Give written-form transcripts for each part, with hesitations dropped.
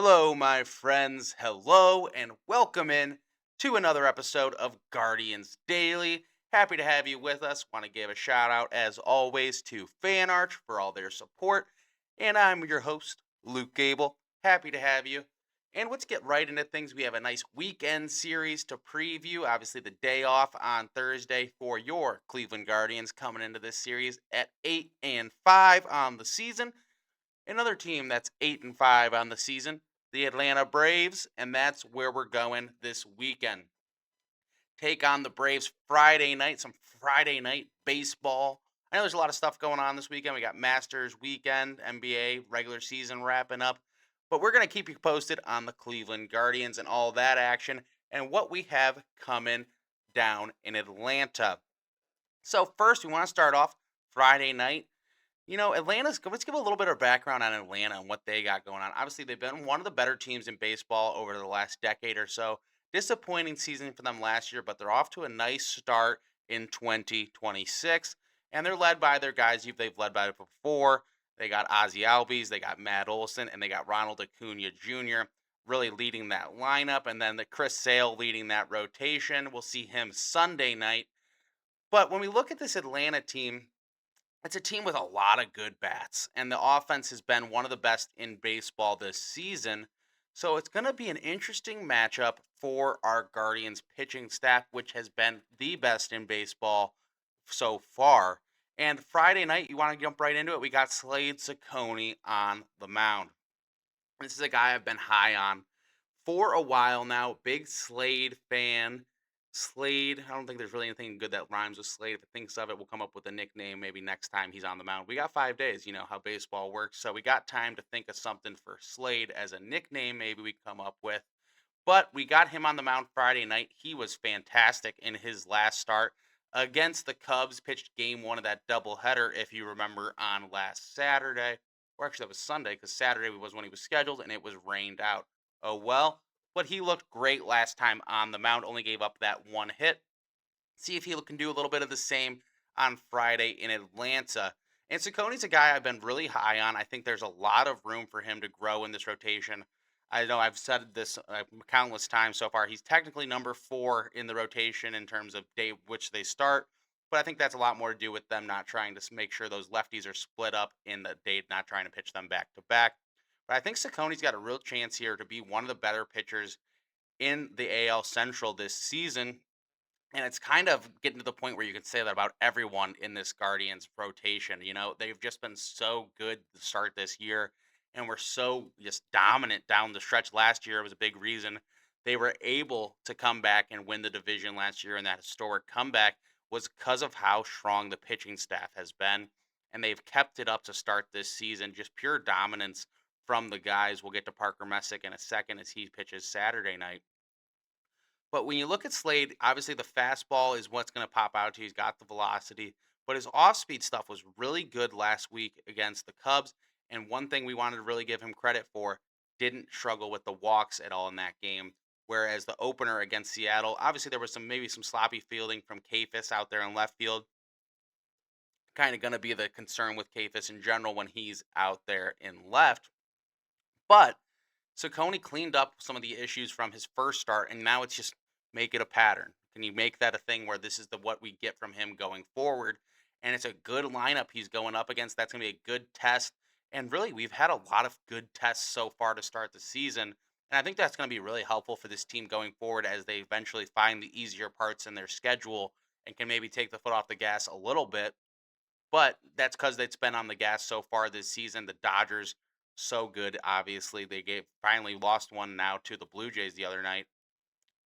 Hello, my friends. Hello, and welcome in to another episode of Guardians Daily. Happy to have you with us. Want to give a shout out, as always, to FanArch for all their support. And I'm your host, Luke Gable. Happy to have you. And let's get right into things. We have a nice weekend series to preview. Obviously, the day off on Thursday for your Cleveland Guardians coming into this series at 8-5 on the season. Another team that's 8-5 on the season, the Atlanta Braves, and that's where we're going this weekend. Take on the Braves Friday night, some Friday night baseball. I know there's a lot of stuff going on this weekend. We got Masters weekend, NBA regular season wrapping up, but we're going to keep you posted on the Cleveland Guardians and all that action and what we have coming down in Atlanta. So first, we want to start off Friday night. Let's give a little bit of background on Atlanta and what they got going on. Obviously, they've been one of the better teams in baseball over the last decade or so. Disappointing season for them last year, but they're off to a nice start in 2026. And they're led by their guys they've led by before. They got Ozzy Albies, they got Matt Olson, and they got Ronald Acuna Jr. really leading that lineup. And then the Chris Sale leading that rotation. We'll see him Sunday night. But when we look at this Atlanta team, it's a team with a lot of good bats, and the offense has been one of the best in baseball this season. So it's going to be an interesting matchup for our Guardians pitching staff, which has been the best in baseball so far. And Friday night, you want to jump right into it. We got Slade Ciccone on the mound. This is a guy I've been high on for a while now. Big Slade fan. Slade, I don't think there's really anything good that rhymes with Slade. If it thinks of it, we'll come up with a nickname maybe next time he's on the mound. We got 5 days, you know how baseball works. So we got time to think of something for Slade as a nickname, maybe we come up with. But we got him on the mound Friday night. He was fantastic in his last start against the Cubs. Pitched game one of that doubleheader, if you remember, on last Saturday. Or actually, that was Sunday because Saturday was when he was scheduled and it was rained out. Oh well. But he looked great last time on the mound, only gave up that one hit. See if he can do a little bit of the same on Friday in Atlanta. And Saucony's a guy I've been really high on. I think there's a lot of room for him to grow in this rotation. I know I've said this countless times so far. He's technically number four in the rotation in terms of day which they start, but I think that's a lot more to do with them not trying to make sure those lefties are split up in the day, not trying to pitch them back to back. But I think Saucony's got a real chance here to be one of the better pitchers in the AL Central this season, and it's kind of getting to the point where you can say that about everyone in this Guardians rotation. You know, they've just been so good to start this year and were so just dominant down the stretch last year. It was a big reason they were able to come back and win the division last year. And that historic comeback was because of how strong the pitching staff has been. And they've kept it up to start this season, just pure dominance from the guys. We'll get to Parker Messick in a second as he pitches Saturday night. But when you look at Slade, obviously the fastball is what's going to pop out to you. He's got the velocity, but his off-speed stuff was really good last week against the Cubs. And one thing we wanted to really give him credit for, didn't struggle with the walks at all in that game. Whereas the opener against Seattle, obviously there was maybe some sloppy fielding from Kafis out there in left field. Kind of going to be the concern with Kafis in general when he's out there in left. But Saucony cleaned up some of the issues from his first start, and now it's just make it a pattern. Can you make that a thing where this is the what we get from him going forward? And it's a good lineup he's going up against. That's going to be a good test. And really, we've had a lot of good tests so far to start the season. And I think that's going to be really helpful for this team going forward as they eventually find the easier parts in their schedule and can maybe take the foot off the gas a little bit. But that's because it's been on the gas so far this season. The Dodgers, so good. Obviously, they gave finally lost one now to the Blue Jays the other night.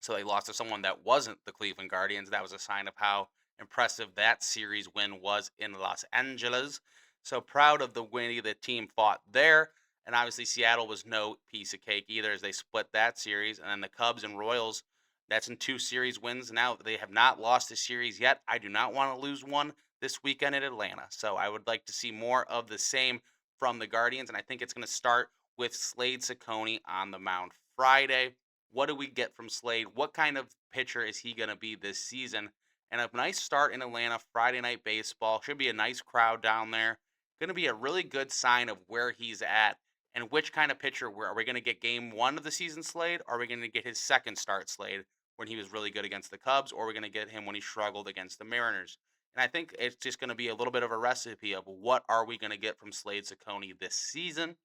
So they lost to someone that wasn't the Cleveland Guardians. That was a sign of how impressive that series win was in Los Angeles. So proud of the win the team fought there. And obviously, Seattle was no piece of cake either as they split that series. And then the Cubs and Royals, that's in two series wins now. They have not lost a series yet. I do not want to lose one this weekend in Atlanta. So I would like to see more of the same from the Guardians. And I think it's going to start with Slade Ciccone on the mound Friday. What do we get from Slade? What kind of pitcher is he going to be this season? And a nice start in Atlanta, Friday night baseball. Should be a nice crowd down there. Going to be a really good sign of where he's at and which kind of pitcher are we going to get game one of the season Slade? Or are we going to get his second start Slade when he was really good against the Cubs? Or are we going to get him when he struggled against the Mariners? And I think it's just going to be a little bit of a recipe of what are we going to get from Slade Ciccone this season.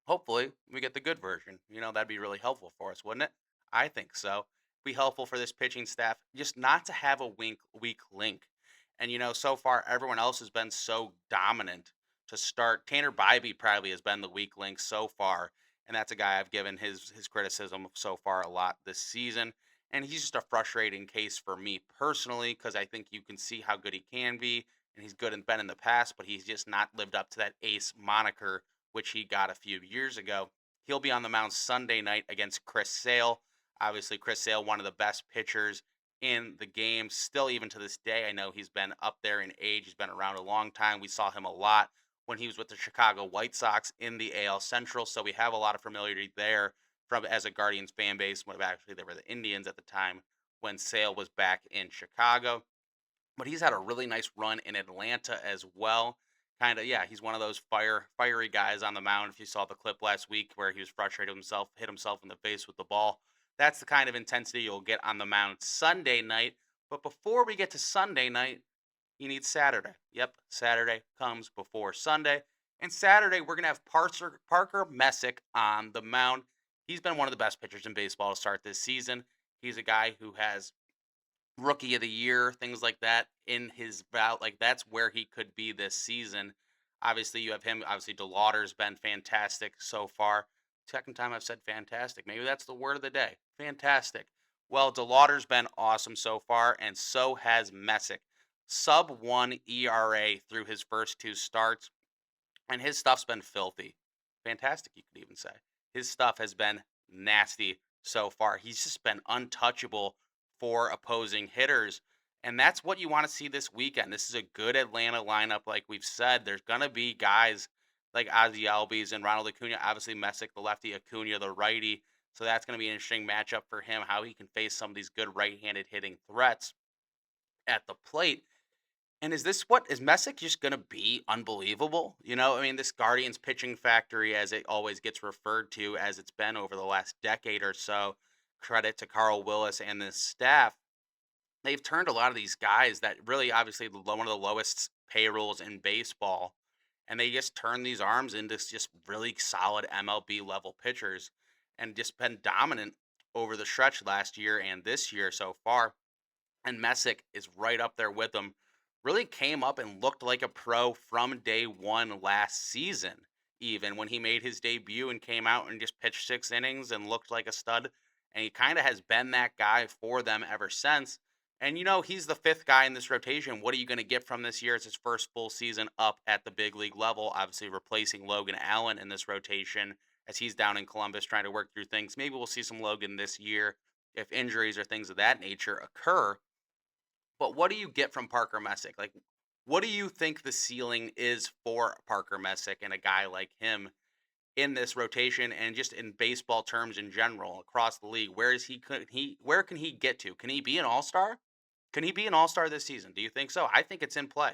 Hopefully, we get the good version. That'd be really helpful for us, wouldn't it? I think so. Be helpful for this pitching staff, just not to have a weak link. And so far everyone else has been so dominant to start. Tanner Bybee probably has been the weak link so far, and that's a guy I've given his criticism so far a lot this season. And he's just a frustrating case for me personally because I think you can see how good he can be, and he's good and been in the past, but he's just not lived up to that ace moniker which he got a few years ago. He'll be on the mound Sunday night against Chris Sale. Obviously, Chris Sale, one of the best pitchers in the game, still even to this day. I know he's been up there in age. He's been around a long time. We saw him a lot when he was with the Chicago White Sox in the AL Central, so we have a lot of familiarity there from as a Guardians fan base. When actually they were the Indians at the time when Sale was back in Chicago. But he's had a really nice run in Atlanta as well. Kind of, yeah, he's one of those fiery guys on the mound. If you saw the clip last week where he was frustrated himself, hit himself in the face with the ball, that's the kind of intensity you'll get on the mound Sunday night. But before we get to Sunday night, you need Saturday. Yep, Saturday comes before Sunday. And Saturday, we're going to have Parker Messick on the mound. He's been one of the best pitchers in baseball to start this season. He's a guy who has rookie of the year, things like that in his bout. Like that's where he could be this season. Obviously, you have him. Obviously, DeLauder's been fantastic so far. Second time I've said fantastic. Maybe that's the word of the day. Fantastic. Well, DeLauder's been awesome so far, and so has Messick. Sub 1 ERA through his first two starts, and his stuff's been filthy. Fantastic, you could even say. His stuff has been nasty so far. He's just been untouchable for opposing hitters. And that's what you want to see this weekend. This is a good Atlanta lineup, like we've said. There's going to be guys like Ozzy Albies and Ronald Acuna. Obviously, Messick, the lefty, Acuna, the righty. So that's going to be an interesting matchup for him, how he can face some of these good right-handed hitting threats at the plate. And is Messick just going to be unbelievable? I mean, this Guardians pitching factory, as it always gets referred to, as it's been over the last decade or so, credit to Carl Willis and the staff. They've turned a lot of these guys that really, obviously, one of the lowest payrolls in baseball, and they just turn these arms into just really solid MLB level pitchers and just been dominant over the stretch last year and this year so far. And Messick is right up there with them. Really came up and looked like a pro from day one last season, even when he made his debut and came out and just pitched 6 innings and looked like a stud. And he kind of has been that guy for them ever since. And he's the fifth guy in this rotation. What are you going to get from this year? It's his first full season up at the big league level, obviously replacing Logan Allen in this rotation as he's down in Columbus trying to work through things. Maybe we'll see some Logan this year if injuries or things of that nature occur. But what do you get from Parker Messick? Like, what do you think the ceiling is for Parker Messick and a guy like him in this rotation and just in baseball terms in general across the league? Where can he get to? Can he be an all-star? Can he be an all-star this season? Do you think so? I think it's in play.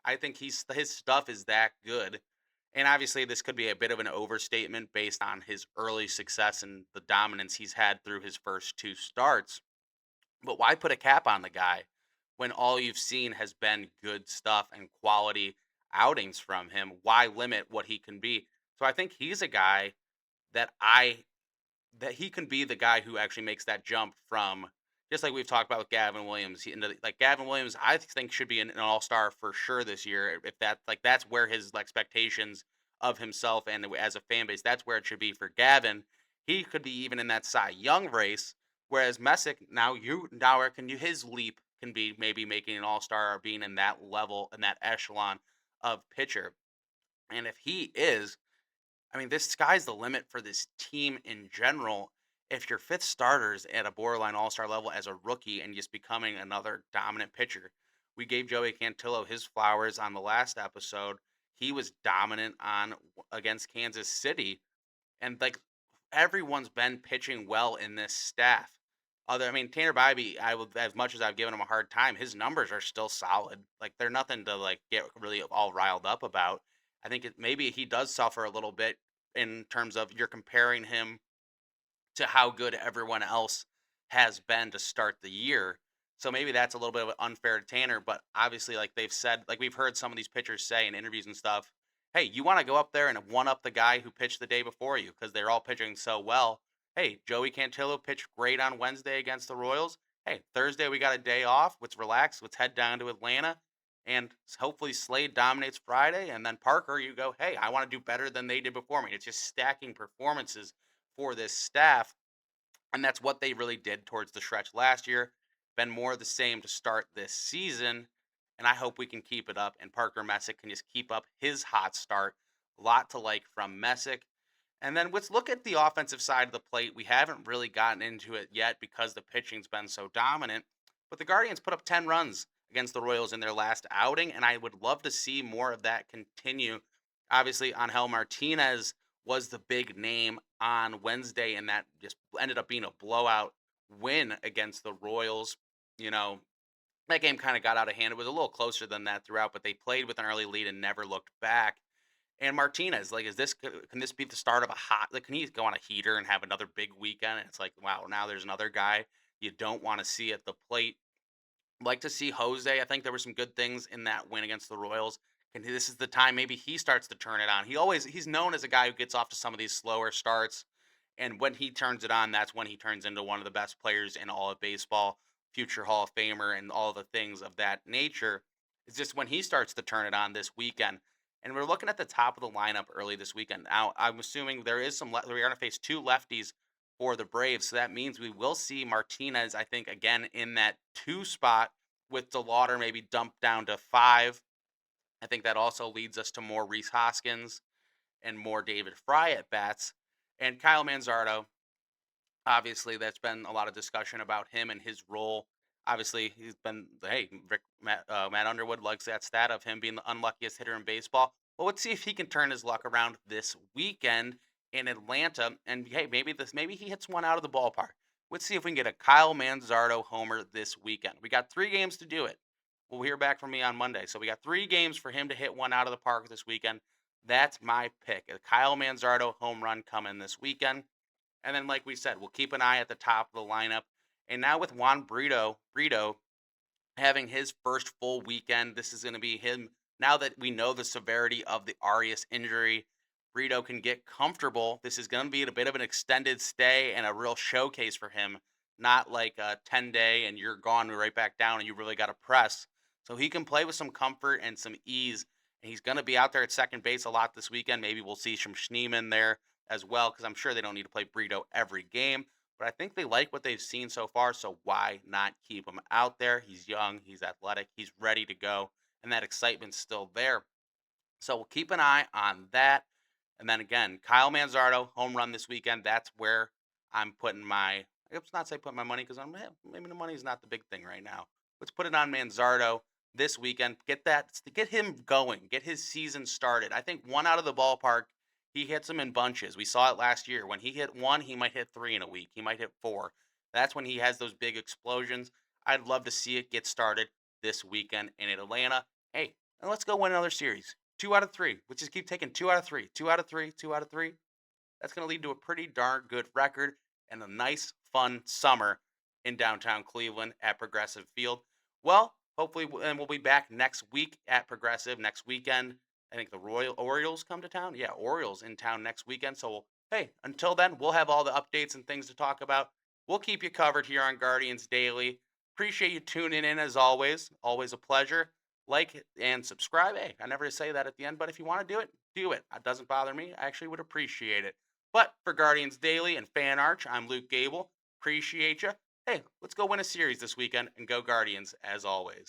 I think his stuff is that good. And obviously this could be a bit of an overstatement based on his early success and the dominance he's had through his first two starts. But why put a cap on the guy when all you've seen has been good stuff and quality outings from him? Why limit what he can be? So I think he's a guy that that he can be the guy who actually makes that jump from, just like we've talked about with Gavin Williams. Like Gavin Williams, I think should be an all-star for sure this year. If that's where his expectations of himself and as a fan base, that's where it should be for Gavin. He could be even in that Cy Young race. Whereas Messick, his leap can be maybe making an all-star or being in that level and that echelon of pitcher. And if he is, I mean, this sky's the limit for this team in general. If your fifth starter's at a borderline all-star level as a rookie and just becoming another dominant pitcher, we gave Joey Cantillo his flowers on the last episode. He was dominant against Kansas City, and like everyone's been pitching well in this staff. I mean, Tanner Bybee, as much as I've given him a hard time, his numbers are still solid. Like they're nothing to like get really all riled up about. I think maybe he does suffer a little bit in terms of you're comparing him to how good everyone else has been to start the year. So maybe that's a little bit of unfair to Tanner, but obviously, like they've said, like we've heard some of these pitchers say in interviews and stuff, hey, you want to go up there and one up the guy who pitched the day before you because they're all pitching so well. Hey, Joey Cantillo pitched great on Wednesday against the Royals. Hey, Thursday we got a day off. Let's relax. Let's head down to Atlanta. And hopefully Slade dominates Friday. And then Parker, you go, hey, I want to do better than they did before me. It's just stacking performances for this staff. And that's what they really did towards the stretch last year. Been more of the same to start this season. And I hope we can keep it up. And Parker Messick can just keep up his hot start. A lot to like from Messick. And then let's look at the offensive side of the plate. We haven't really gotten into it yet because the pitching's been so dominant. But the Guardians put up 10 runs against the Royals in their last outing. And I would love to see more of that continue. Obviously, Angel Martinez was the big name on Wednesday, and that just ended up being a blowout win against the Royals. You know, that game kind of got out of hand. It was a little closer than that throughout, but they played with an early lead and never looked back. And Martinez, like, can this be the start of a hot? Like, can he go on a heater and have another big weekend? And it's like, wow, now there's another guy you don't want to see at the plate. Like to see Jose. I think there were some good things in that win against the Royals. And this is the time maybe he starts to turn it on. He's known as a guy who gets off to some of these slower starts. And when he turns it on, that's when he turns into one of the best players in all of baseball, future Hall of Famer, and all the things of that nature. It's just when he starts to turn it on this weekend. And we're looking at the top of the lineup early this weekend. Now, I'm assuming there is we're going to face two lefties for the Braves. So that means we will see Martinez, I think, again in that two spot with DeLauder maybe dumped down to five. I think that also leads us to more Reese Hoskins and more David Fry at bats. And Kyle Manzardo, obviously, that's been a lot of discussion about him and his role. Obviously, he's been, hey, Matt Underwood likes that stat of him being the unluckiest hitter in baseball. Well, let's see if he can turn his luck around this weekend in Atlanta. And hey, maybe he hits one out of the ballpark. Let's see if we can get a Kyle Manzardo homer this weekend. We got 3 games to do it. We'll hear back from me on Monday. So we got 3 games for him to hit one out of the park this weekend. That's my pick. A Kyle Manzardo home run coming this weekend. And then, like we said, we'll keep an eye at the top of the lineup. And now with Juan Brito having his first full weekend, this is going to be him. Now that we know the severity of the Arias injury, Brito can get comfortable. This is going to be a bit of an extended stay and a real showcase for him. Not like a 10-day and you're gone right back down and you really got to press. So he can play with some comfort and some ease. And he's going to be out there at second base a lot this weekend. Maybe we'll see some Schneeman there as well, because I'm sure they don't need to play Brito every game. But I think they like what they've seen so far, so why not keep him out there? He's young, he's athletic, he's ready to go, and that excitement's still there. So we'll keep an eye on that. And then again, Kyle Manzardo, home run this weekend. That's where I'm putting my, let's not say put my money because maybe the money's not the big thing right now. Let's put it on Manzardo this weekend. Get him going, get his season started. I think one out of the ballpark, he hits them in bunches. We saw it last year. When he hit one, he might hit three in a week. He might hit four. That's when he has those big explosions. I'd love to see it get started this weekend in Atlanta. Hey, and let's go win another series. 2 out of 3. Let's just keep taking 2 out of 3, 2 out of 3, 2 out of 3. That's going to lead to a pretty darn good record and a nice, fun summer in downtown Cleveland at Progressive Field. Well, hopefully, and we'll be back next week at Progressive next weekend. I think the Orioles come to town. Yeah, Orioles in town next weekend. So, hey, until then, we'll have all the updates and things to talk about. We'll keep you covered here on Guardians Daily. Appreciate you tuning in as always. Always a pleasure. Like and subscribe. Hey, I never say that at the end, but if you want to do it, do it. It doesn't bother me. I actually would appreciate it. But for Guardians Daily and Fan Arch, I'm Luke Gable. Appreciate you. Hey, let's go win a series this weekend and go Guardians as always.